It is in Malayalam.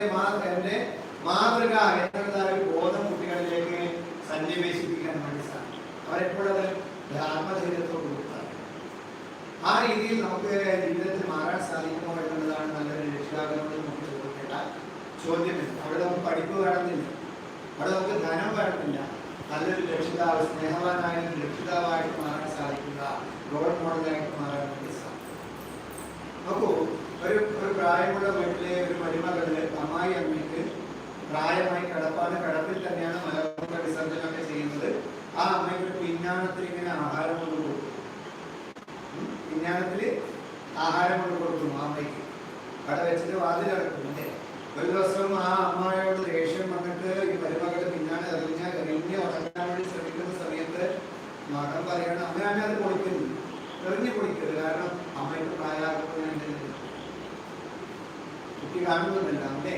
എന്റെ മാതൃക എന്നതായ ഒരു ബോധം കുട്ടികളിലേക്ക് സന്നിവേശിപ്പിക്കാൻ വേണ്ടി സാധിക്കും. അവരെപ്പോഴത് ആത്മധൈര്യത്തോട് കൊടുത്താൽ ആ രീതിയിൽ നമുക്ക് ജീവിതത്തിൽ മാറാൻ സാധിക്കുമോ എന്നുള്ളതാണ് നല്ലൊരു രക്ഷിതാക്കളോട് നമുക്ക് ചോദിക്കേണ്ട ചോദ്യമില്ല. അവിടെ നമുക്ക് പഠിപ്പ് വേണമെന്നില്ല, അവിടെ നമുക്ക് ധനം വേണമെന്നില്ല. നല്ലൊരു രക്ഷിതാവ്, സ്നേഹവാനായ രക്ഷിതാവായിട്ട് മാറാൻ സാധിക്കുക, റോൾ മോഡലായിട്ട് മാറാൻ വേണ്ടി സാധിക്കും. നോക്കൂ, ഒരു പ്രായമുള്ള വീട്ടിലെ ഒരു മരുമകളില് അമ്മായി അമ്മയ്ക്ക് പ്രായമായി കിടപ്പിൽ തന്നെയാണ് മലമൂത്ര വിസർജനമൊക്കെ ചെയ്യുന്നത്. ആ അമ്മയ്ക്ക് ഒരു പിഞ്ഞാണത്തിൽ ഇങ്ങനെ ആഹാരം കൊണ്ട് കൊടുക്കും. പിഞ്ഞാണത്തിൽ ആഹാരം കൊണ്ട് കൊടുക്കുന്നു ആ അമ്മയ്ക്ക്. കട വെച്ചിട്ട് വാതിലടക്കും. ഒരു ദിവസം ആ അമ്മായോട് ദേഷ്യം വന്നിട്ട് ഈ മരുമകള് പിന്നാലെ എറിഞ്ഞ് ഉറങ്ങാൻ വേണ്ടി ശ്രമിക്കുന്ന സമയത്ത് മകൻ പറയണം, അമ്മ അത് പൊളിക്കുന്നു, എറിഞ്ഞു പൊളിക്കരുത്, കാരണം അമ്മയ്ക്ക് പ്രായമാകുമ്പോൾ കുട്ടി കാണുന്നുണ്ടല്ലോ അല്ലേ.